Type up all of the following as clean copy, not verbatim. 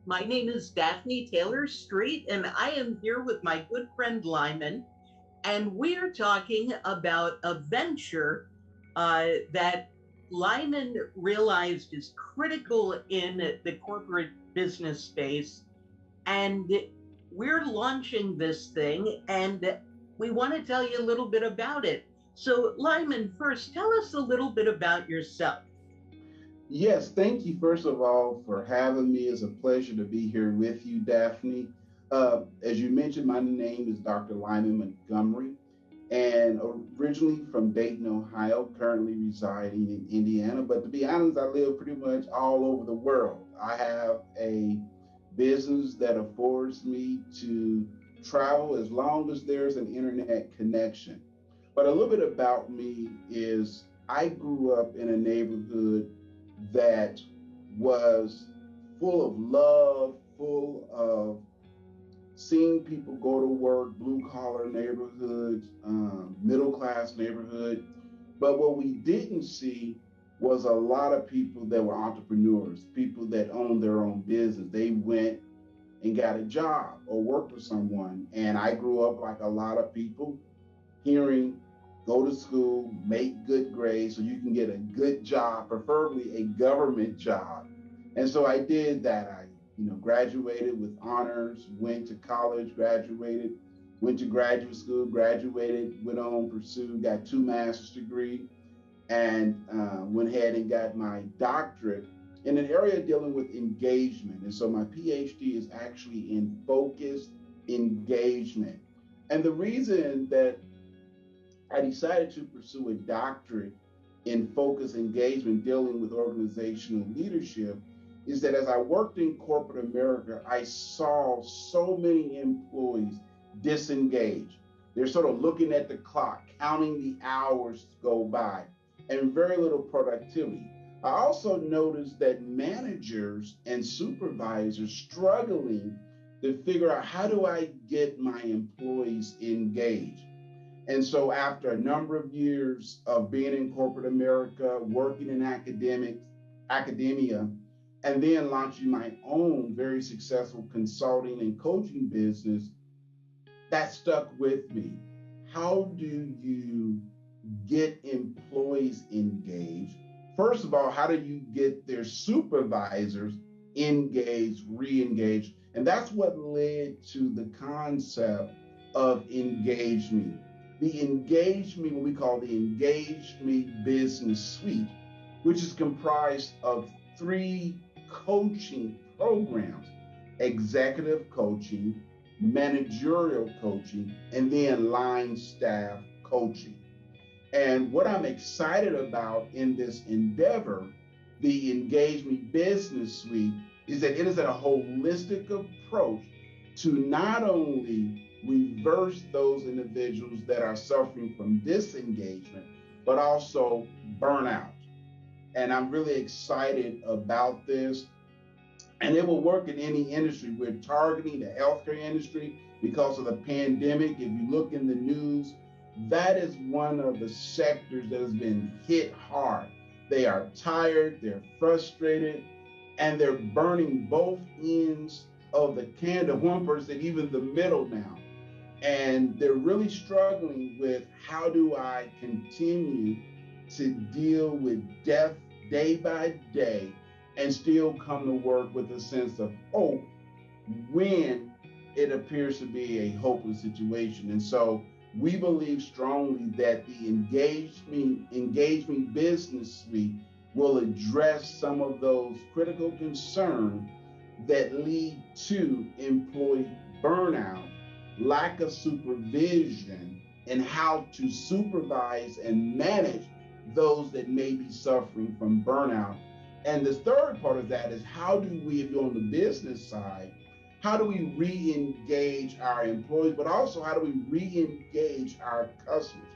My name is Daphne Taylor Street, and I am here with my good friend Lyman, and we're talking about a venture that Lyman realized is critical in the corporate business space. And we're launching this thing, and we want to tell you a little bit about it. So, Lyman, first, tell us a little bit about yourself. Yes, thank you, first of all, for having me. It's a pleasure to be here with you, Daphne. As you mentioned, my name is Dr. Lyman Montgomery, and originally from Dayton, Ohio, currently residing in Indiana. But to be honest, I live pretty much all over the world. I have a business that affords me to travel as long as there's an internet connection. But a little bit about me is I grew up in a neighborhood that was full of love, full of seeing people go to work, blue collar neighborhoods, middle class neighborhood. But what we didn't see was a lot of people that were entrepreneurs, people that owned their own business. They went and got a job or worked for someone. And I grew up like a lot of people hearing go to school, make good grades so you can get a good job, preferably a government job. And so I did that. I graduated with honors, went to college, graduated, went to graduate school, graduated, went on, pursued, got two master's degree, and went ahead and got my doctorate in an area dealing with engagement. And so my PhD is actually in focused engagement. And the reason that I decided to pursue a doctorate in focused engagement dealing with organizational leadership is that as I worked in corporate America, I saw so many employees disengaged. They're sort of looking at the clock, counting the hours to go by, and very little productivity. I also noticed that managers and supervisors struggling to figure out, how do I get my employees engaged? And so after a number of years of being in corporate America, working in academia, and then launching my own very successful consulting and coaching business, that stuck with me. How do you get employees engaged? First of all, how do you get their supervisors engaged, re-engaged? And that's what led to the concept of Engage Me. The Engage Me, what we call the Engage Me Business Suite, which is comprised of three coaching programs: executive coaching, managerial coaching, and then line staff coaching. And what I'm excited about in this endeavor, the Engage Me Business Suite, is that it is a holistic approach to not only reverse those individuals that are suffering from disengagement, but also burnout. And I'm really excited about this. And it will work in any industry. We're targeting the healthcare industry because of the pandemic. If you look in the news, that is one of the sectors that has been hit hard. They are tired, they're frustrated, and they're burning both ends of the candle. One person, even the middle now. And they're really struggling with, how do I continue to deal with death day by day and still come to work with a sense of hope when it appears to be a hopeless situation. And so we believe strongly that the Engage Me Business Suite will address some of those critical concerns that lead to employee burnout, lack of supervision, and how to supervise and manage those that may be suffering from burnout. And the third part of that is, how do we, if you're on the business side, how do we re-engage our employees, but also how do we re-engage our customers?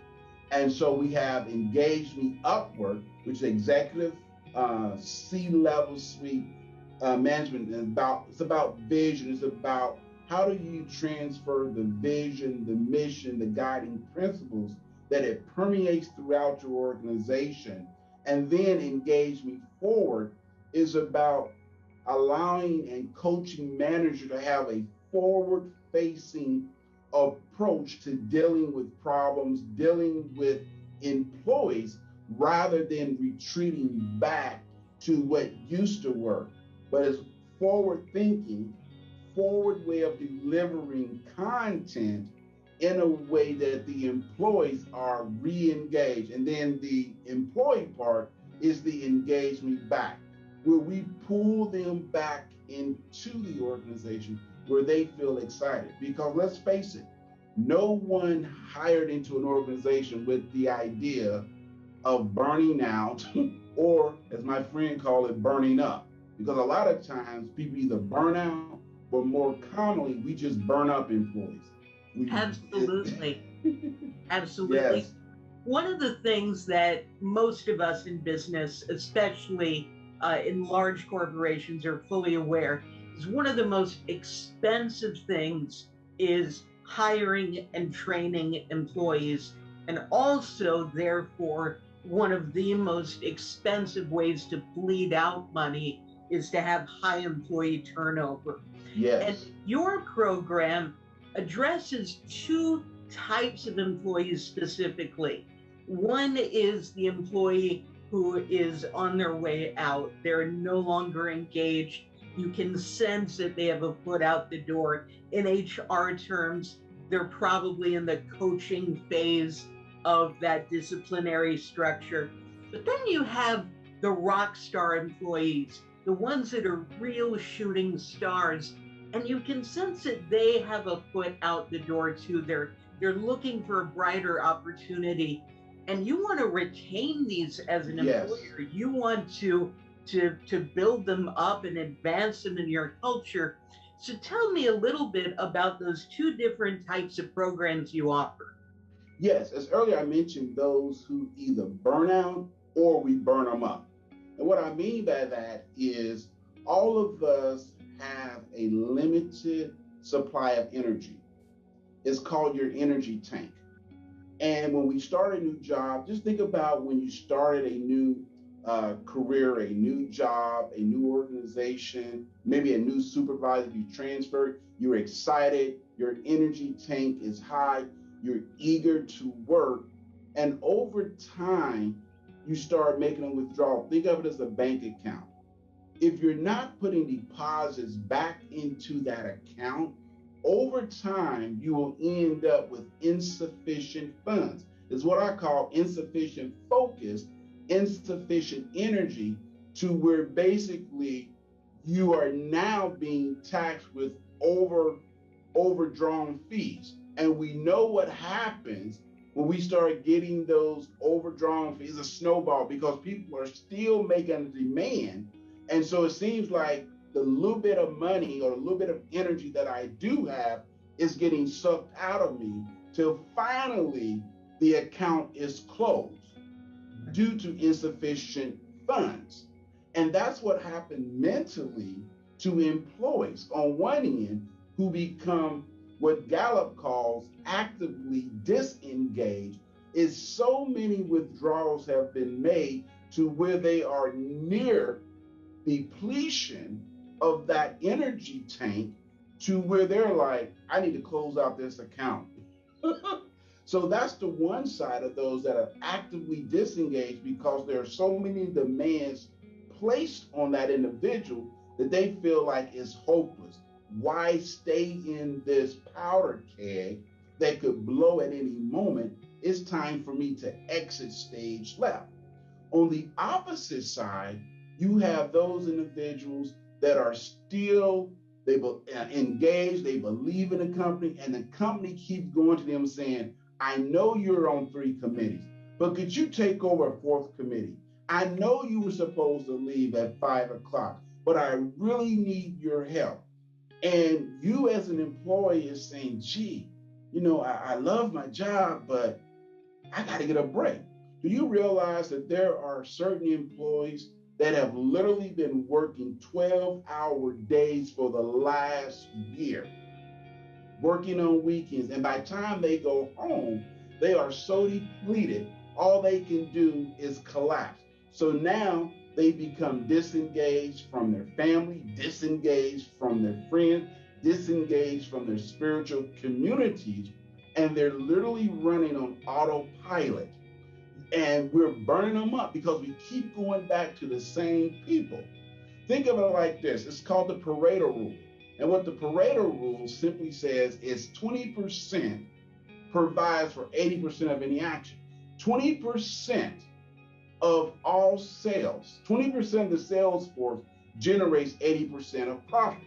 And so we have Engage Me Upward, which is executive C-level suite management. It's about vision. It's about, how do you transfer the vision, the mission, the guiding principles that it permeates throughout your organization. And then Engage Me Forward is about allowing and coaching manager to have a forward facing approach to dealing with problems, dealing with employees, rather than retreating back to what used to work. But it's forward thinking, forward way of delivering content in a way that the employees are re-engaged. And then the employee part is the engagement back, where we pull them back into the organization where they feel excited. Because let's face it, no one hired into an organization with the idea of burning out or, as my friend called it, burning up. Because a lot of times people either burn out, but more commonly, we just burn up employees. Absolutely. Absolutely. Yes. One of the things that most of us in business, especially in large corporations, are fully aware is one of the most expensive things is hiring and training employees, and also, therefore, one of the most expensive ways to bleed out money is to have high employee turnover. Yes. And your program addresses two types of employees specifically. One is the employee who is on their way out. They're no longer engaged. You can sense that they have a foot out the door. In HR terms, they're probably in the coaching phase of that disciplinary structure. But then you have the rock star employees, the ones that are real shooting stars. And you can sense that they have a foot out the door too. They're looking for a brighter opportunity. And you want to retain these as an employer. Yes. You want to build them up and advance them in your culture. So tell me a little bit about those two different types of programs you offer. Yes, as earlier I mentioned, those who either burn out or we burn them up. And what I mean by that is all of us have a limited supply of energy. It's called your energy tank. And when we start a new job, just think about when you started a new career, a new job, a new organization, maybe a new supervisor, you transferred, you're excited, your energy tank is high, you're eager to work. And over time, you start making a withdrawal. Think of it as a bank account. If you're not putting deposits back into that account, over time, you will end up with insufficient funds. It's what I call insufficient focus, insufficient energy, to where basically you are now being taxed with overdrawn fees. And we know what happens when we start getting those overdrawn fees, a snowball, because people are still making a demand. And so it seems like the little bit of money or a little bit of energy that I do have is getting sucked out of me till finally the account is closed due to insufficient funds. And that's what happened mentally to employees on one end who become what Gallup calls actively disengaged. Is so many withdrawals have been made to where they are near depletion of that energy tank, to where they're like, I need to close out this account. So that's the one side of those that are actively disengaged, because there are so many demands placed on that individual that they feel like it's hopeless. Why stay in this powder keg that could blow at any moment? It's time for me to exit stage left. On the opposite side, you have those individuals that are still engaged, they believe in the company, and the company keeps going to them saying, I know you're on 3 committees, but could you take over a 4th committee? I know you were supposed to leave at 5 o'clock, but I really need your help. And you as an employee is saying, gee, I love my job, but I got to get a break. Do you realize that there are certain employees that have literally been working 12-hour days for the last year, working on weekends, and by the time they go home, they are so depleted, all they can do is collapse. So now They become disengaged from their family, disengaged from their friends, disengaged from their spiritual communities, and they're literally running on autopilot. And we're burning them up because we keep going back to the same people. Think of it like this. It's called the Pareto rule. And what the Pareto rule simply says is 20% provides for 80% of any action. 20% of all sales, 20% of the sales force generates 80% of profit.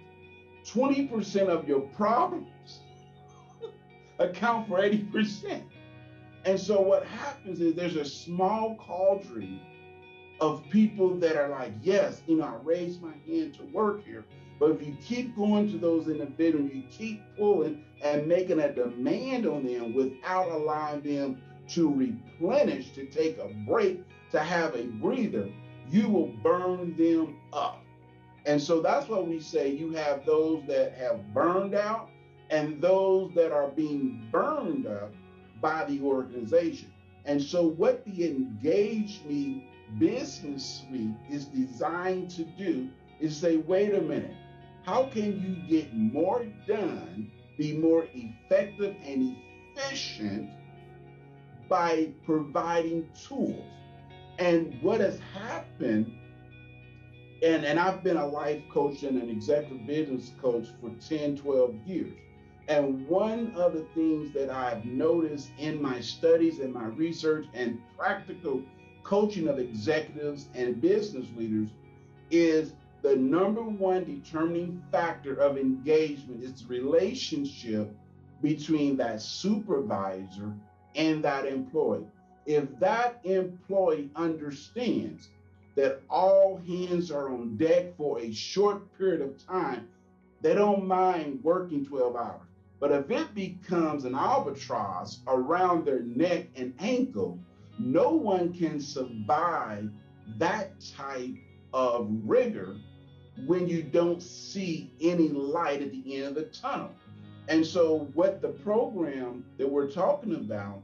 20% of your problems account for 80%. And so what happens is there's a small cauldron of people that are like, yes, I raised my hand to work here. But if you keep going to those individuals, you keep pulling and making a demand on them without allowing them to replenish, to take a break, to have a breather, you will burn them up. And so that's why we say you have those that have burned out and those that are being burned up by the organization. And so what the Engage Me Business Suite is designed to do is say, wait a minute, how can you get more done, be more effective and efficient by providing tools? And what has happened, and I've been a life coach and an executive business coach for 10, 12 years. And one of the things that I've noticed in my studies and my research and practical coaching of executives and business leaders is the number one determining factor of engagement is the relationship between that supervisor and that employee. If that employee understands that all hands are on deck for a short period of time, they don't mind working 12 hours. But if it becomes an albatross around their neck and ankle, no one can survive that type of rigor when you don't see any light at the end of the tunnel. And so what the program that we're talking about,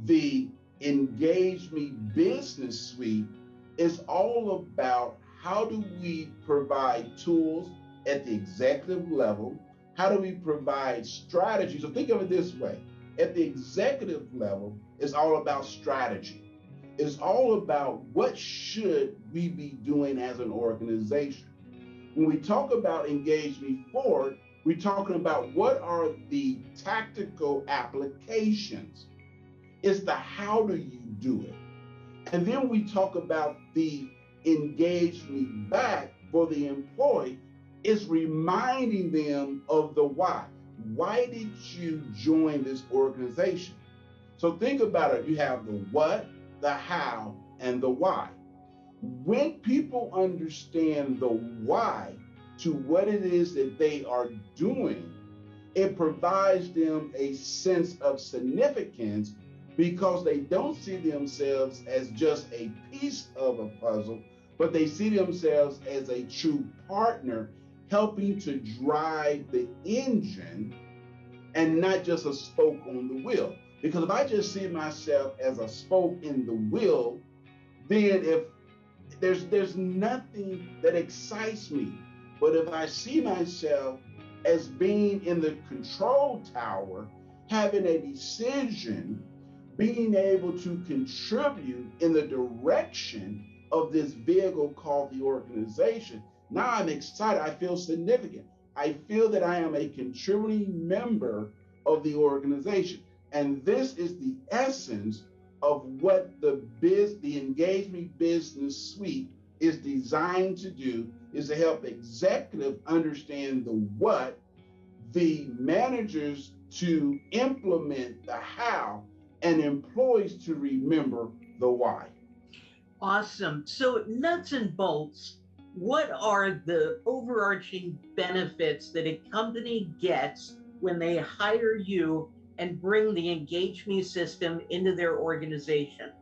the Engage Me Business Suite, is all about how do we provide tools at the executive level. How do we provide strategy? So think of it this way. At the executive level, it's all about strategy. It's all about what should we be doing as an organization. When we talk about Engage Me Forward, we're talking about what are the tactical applications. It's the how do you do it. And then we talk about the Engage Me Back for the employee. It's reminding them of the why. Why did you join this organization? So think about it. You have the what, the how, and the why. When people understand the why to what it is that they are doing, it provides them a sense of significance because they don't see themselves as just a piece of a puzzle, but they see themselves as a true partner helping to drive the engine and not just a spoke on the wheel. Because if I just see myself as a spoke in the wheel, then if there's nothing that excites me. But if I see myself as being in the control tower, having a decision, being able to contribute in the direction of this vehicle called the organization, now I'm excited. I feel significant. I feel that I am a contributing member of the organization. And this is the essence of what the Engage Me Business Suite is designed to do, is to help executives understand the what, the managers to implement the how, and employees to remember the why. Awesome. So nuts and bolts, what are the overarching benefits that a company gets when they hire you and bring the Engage Me system into their organization?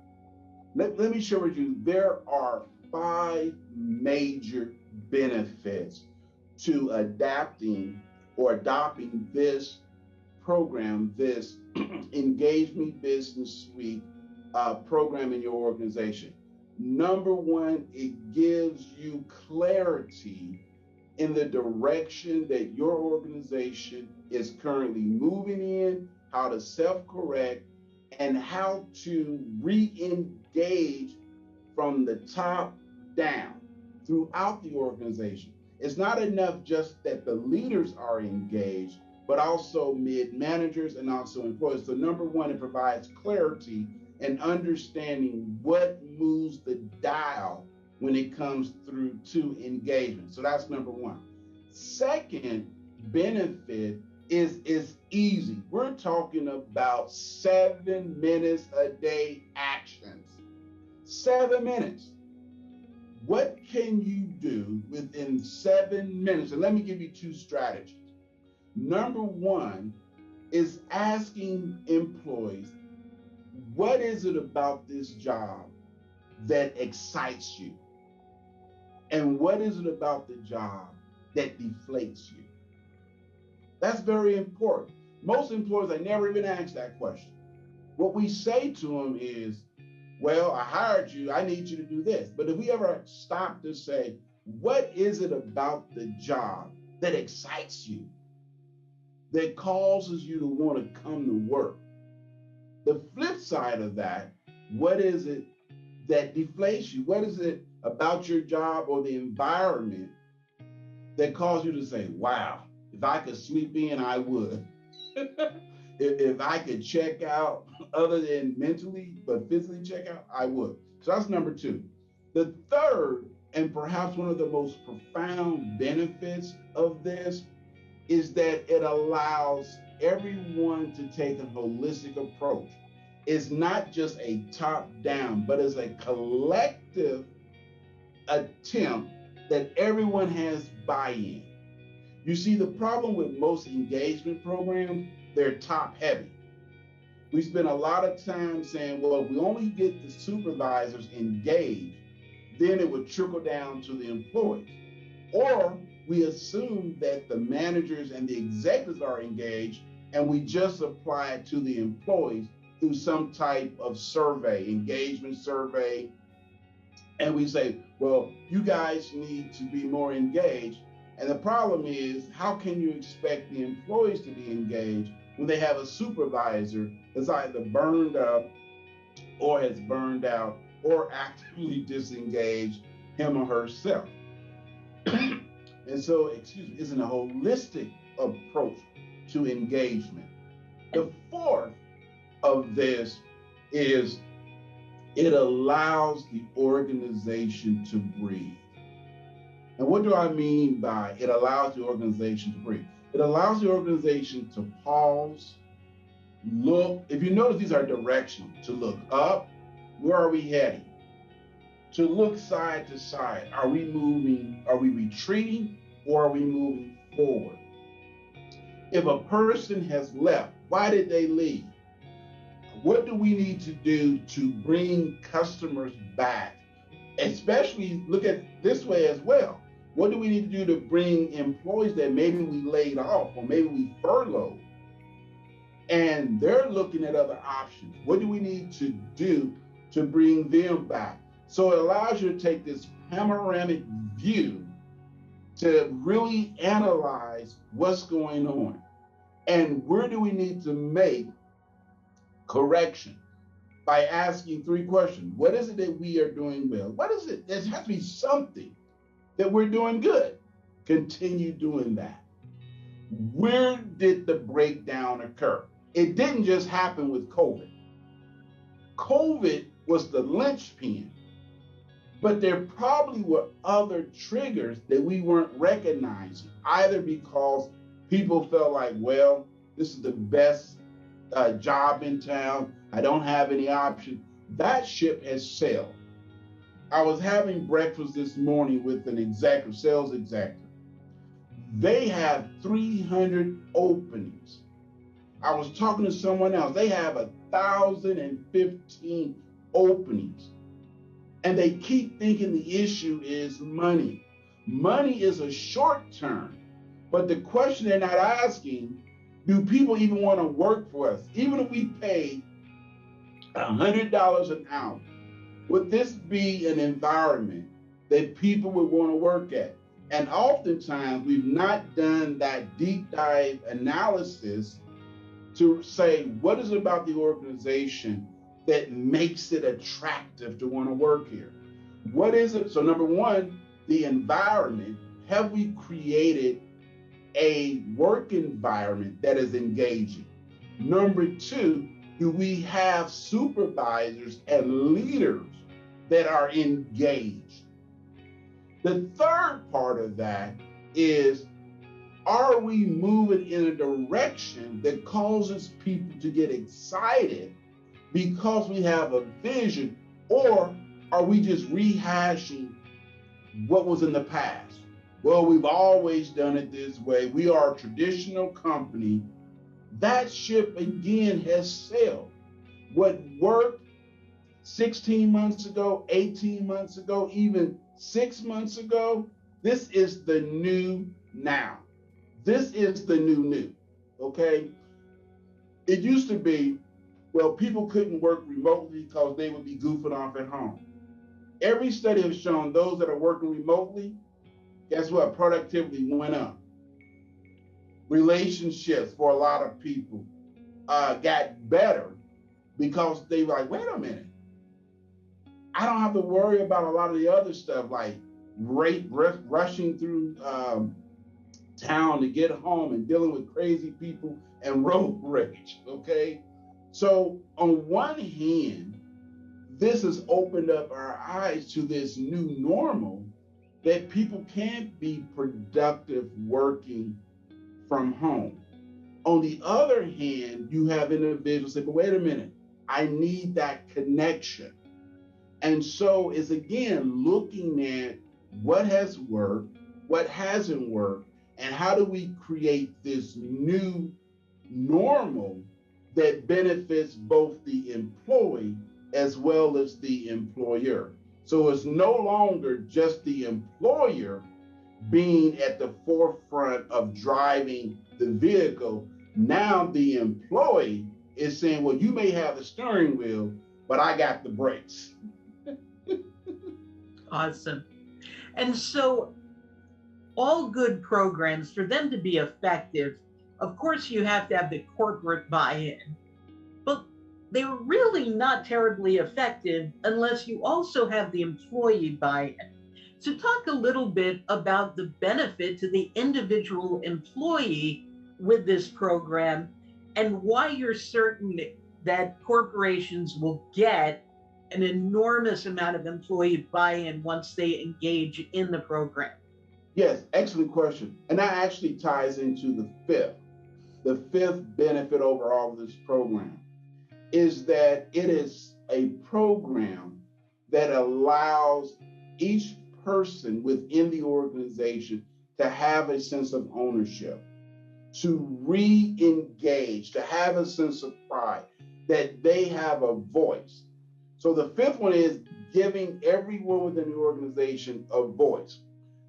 Let me share with you, there are 5 major benefits to adapting or adopting this program, this Engage Me Business Suite program in your organization. Number one, it gives you clarity in the direction that your organization is currently moving in, how to self-correct, and how to re-engage from the top down throughout the organization. It's not enough just that the leaders are engaged, but also mid-managers and also employees. So number one, it provides clarity and understanding what moves the dial when it comes through to engagement. So that's number one. Second benefit is easy. We're talking about 7 minutes a day actions. 7 minutes. What can you do within 7 minutes? And let me give you two strategies. Number one is asking employees, what is it about this job that excites you? And what is it about the job that deflates you? That's very important. Most employers, I never even ask that question. What we say to them is, well, I hired you, I need you to do this. But if we ever stop to say, what is it about the job that excites you, that causes you to want to come to work? The flip side of that, what is it that deflates you? What is it about your job or the environment that causes you to say, wow, if I could sleep in, I would. If I could check out other than mentally, but physically check out, I would. So that's number two. The third, and perhaps one of the most profound benefits of this, is that it allows everyone to take a holistic approach. It's not just a top down, but it's a collective attempt that everyone has buy-in. You see, the problem with most engagement programs, they're top heavy. We spend a lot of time saying, well, if we only get the supervisors engaged, then it would trickle down to the employees. Or we assume that the managers and the executives are engaged and we just apply it to the employees through some type of survey, engagement survey. And we say, well, you guys need to be more engaged. And the problem is, how can you expect the employees to be engaged when they have a supervisor that's either burned up or has burned out or actively disengaged him or herself? And so, it's a holistic approach to engagement. The fourth of this is it allows the organization to breathe. And what do I mean by it allows the organization to breathe? It allows the organization to pause, look. If you notice, these are directional. To look up, where are we heading? To look side to side. Are we moving? Are we retreating or are we moving forward? If a person has left, why did they leave? What do we need to do to bring customers back? Especially look at this way as well. What do we need to do to bring employees that maybe we laid off or maybe we furloughed? And they're looking at other options. What do we need to do to bring them back? So it allows you to take this panoramic view to really analyze what's going on. And where do we need to make correction? By asking three questions. What is it that we are doing well? What is it? There has to be something that we're doing good. Continue doing that. Where did the breakdown occur? It didn't just happen with COVID. COVID was the linchpin, but there probably were other triggers that we weren't recognizing, either because people felt like, well, this is the best job in town. I don't have any option. That ship has sailed. I was having breakfast this morning with an executive, sales executive. They have 300 openings. I was talking to someone else. They have 1,015 openings. And they keep thinking the issue is money. Money is a short term. But the question they're not asking, do people even want to work for us? Even if we pay $100 an hour, Would this be an environment that people would want to work at? And oftentimes we've not done that deep dive analysis to say, what is it about the organization that makes it attractive to want to work here? What is it? So number one, the environment. Have we created a work environment that is engaging? Number two, do we have supervisors and leaders that are engaged? The third part of that is, are we moving in a direction that causes people to get excited because we have a vision, or are we just rehashing what was in the past? Well, we've always done it this way. We are a traditional company. That ship again has sailed. What worked 16 months ago, 18 months ago, even 6 months ago, this is the new now. This is the new, okay? It used to be, well, people couldn't work remotely because they would be goofing off at home. Every study has shown those that are working remotely, guess what? Productivity went up. Relationships for a lot of people got better because they were like, wait a minute. I don't have to worry about a lot of the other stuff like rushing through town to get home and dealing with crazy people and road rage, okay? So on one hand, this has opened up our eyes to this new normal that people can't be productive working from home. On the other hand, you have individuals say, but wait a minute, I need that connection. And so it's again looking at what has worked, what hasn't worked, and how do we create this new normal that benefits both the employee as well as the employer. So it's no longer just the employer being at the forefront of driving the vehicle. Now the employee is saying, well, you may have the steering wheel, but I got the brakes. Awesome. And so all good programs, for them to be effective, of course, you have to have the corporate buy-in, but they're really not terribly effective unless you also have the employee buy-in. So talk a little bit about the benefit to the individual employee with this program and why you're certain that corporations will get an enormous amount of employee buy-in once they engage in the program. Yes, excellent question. And that actually ties into the fifth benefit overall of this program is that it is a program that allows each person within the organization to have a sense of ownership, to re-engage, to have a sense of pride, that they have a voice. So the fifth one is giving everyone within the organization a voice,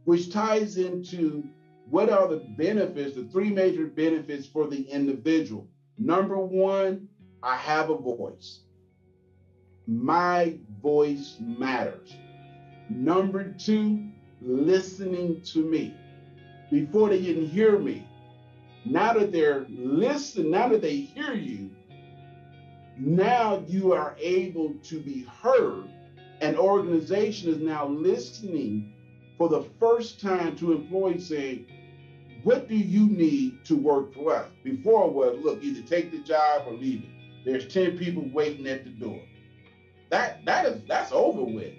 which ties into what are the benefits, the three major benefits for the individual. Number one, I have a voice. My voice matters. Number two, listening to me. Before they didn't hear me. Now that they're listening, now that they hear you, now you are able to be heard. An organization is now listening for the first time to employees saying, what do you need to work for us? Before it was, look, either take the job or leave it. There's 10 people waiting at the door. That's over with.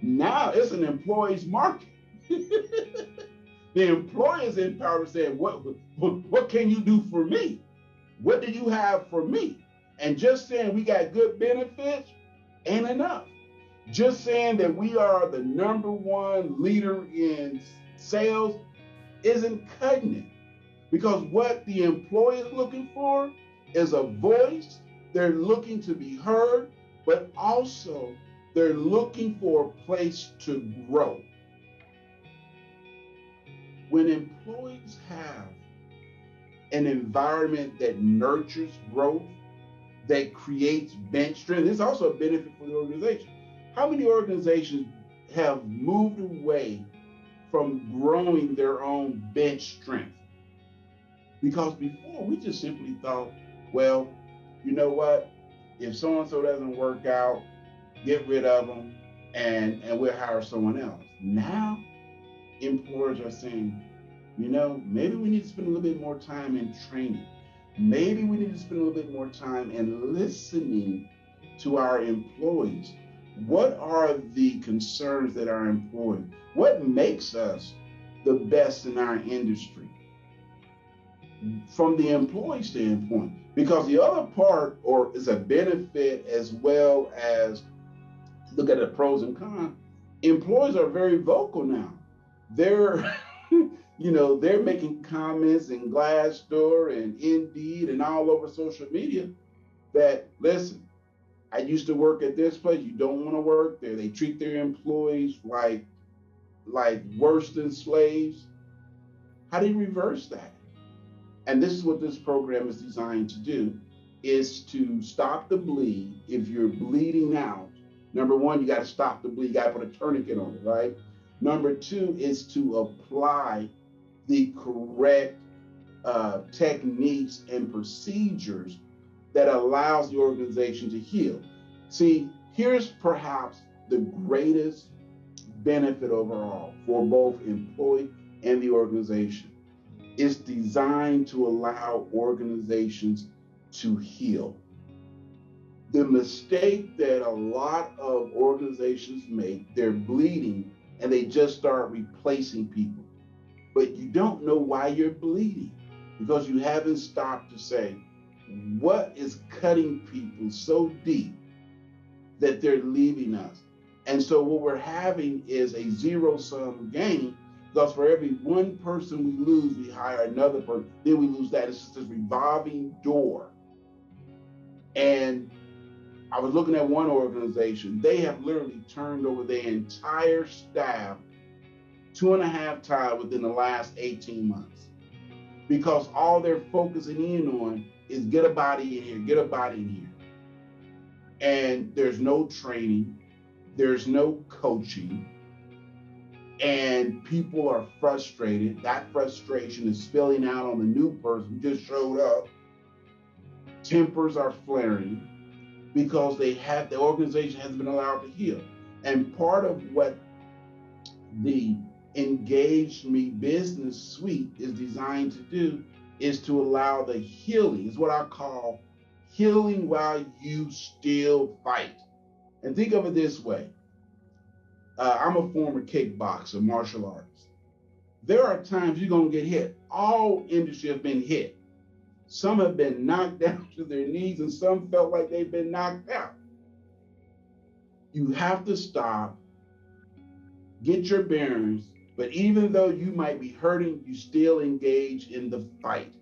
Now it's an employee's market. The employer is empowered to say, what can you do for me? What do you have for me? And just saying we got good benefits ain't enough. Just saying that we are the number one leader in sales isn't cutting it. Because what the employer is looking for is a voice. They're looking to be heard, but also they're looking for a place to grow. When employees have an environment that nurtures growth, that creates bench strength, it's also a benefit for the organization. How many organizations have moved away from growing their own bench strength? Because before we just simply thought, well, you know what? If so-and-so doesn't work out, get rid of them and we'll hire someone else. Now, employers are saying, you know, maybe we need to spend a little bit more time in training. Maybe we need to spend a little bit more time in listening to our employees. What are the concerns that our employees? What makes us the best in our industry? From the employee standpoint, because the other part or is a benefit as well as look at the pros and cons. Employees are very vocal now. They're they're making comments in Glassdoor and Indeed and all over social media that, listen, I used to work at this place. You don't want to work there. They treat their employees like worse than slaves. How do you reverse that? And this is what this program is designed to do, is to stop the bleed. If you're bleeding out, number one, you got to stop the bleed. You got to put a tourniquet on it, right? Number two is to apply the correct techniques and procedures that allows the organization to heal. See, here's perhaps the greatest benefit overall for both employee and the organization. It's designed to allow organizations to heal. The mistake that a lot of organizations make, they're bleeding and they just start replacing people. But you don't know why you're bleeding because you haven't stopped to say, what is cutting people so deep that they're leaving us? And so what we're having is a zero-sum game, because for every one person we lose, we hire another person, then we lose that. It's just this revolving door. And I was looking at one organization. They have literally turned over their entire staff 2.5 times within the last 18 months, because all they're focusing in on is get a body in here, get a body in here. And there's no training, there's no coaching, and people are frustrated. That frustration is spilling out on the new person who just showed up. Tempers are flaring because the organization hasn't been allowed to heal. And part of what the Engaged Me Business Suite is designed to do is to allow the healing. It's what I call healing while you still fight. And think of it this way. I'm a former kickboxer, martial artist. There are times you're going to get hit. All industry have been hit. Some have been knocked down to their knees and some felt like they've been knocked out. You have to stop, get your bearings, but even though you might be hurting, you still engage in the fight.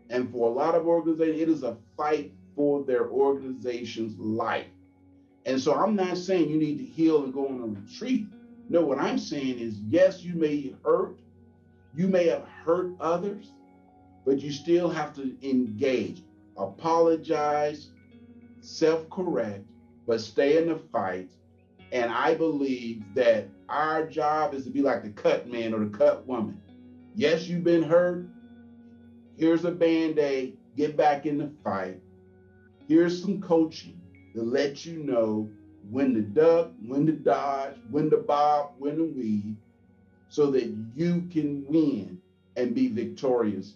And for a lot of organizations, it is a fight for their organization's life. And so I'm not saying you need to heal and go on a retreat. No, what I'm saying is, yes, you may hurt. You may have hurt others, but you still have to engage, apologize, self-correct, but stay in the fight. And I believe that our job is to be like the cut man or the cut woman. Yes, you've been hurt. Here's a Band-Aid. Get back in the fight. Here's some coaching to let you know when to duck, when to dodge, when to bob, when to weave, so that you can win and be victorious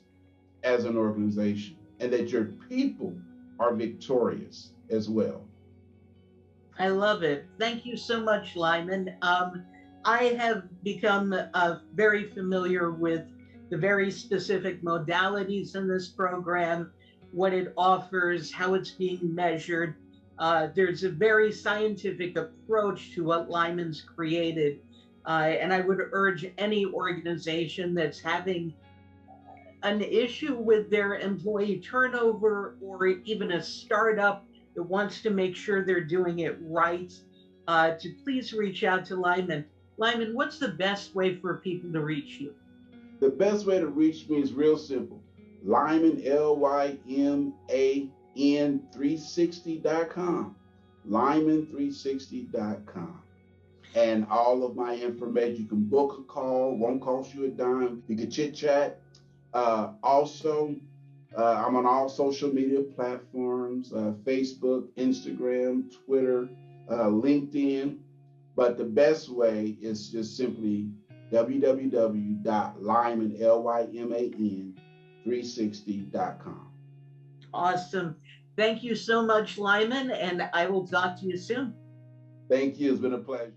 as an organization, and that your people are victorious as well. I love it. Thank you so much, Lyman. I have become very familiar with the very specific modalities in this program, what it offers, how it's being measured. There's a very scientific approach to what Lyman's created. And I would urge any organization that's having an issue with their employee turnover, or even a startup that wants to make sure they're doing it right, to please reach out to Lyman. Lyman, what's the best way for people to reach you? The best way to reach me is real simple. Lyman, LYMAN360.com. Lyman360.com. and all of my information. You can book a call, won't cost you a dime. You can chit chat. Also, I'm on all social media platforms, Facebook, Instagram, Twitter, LinkedIn. But the best way is just simply www.lyman360.com. Awesome. Thank you so much, Lyman, and I will talk to you soon. Thank you. It's been a pleasure.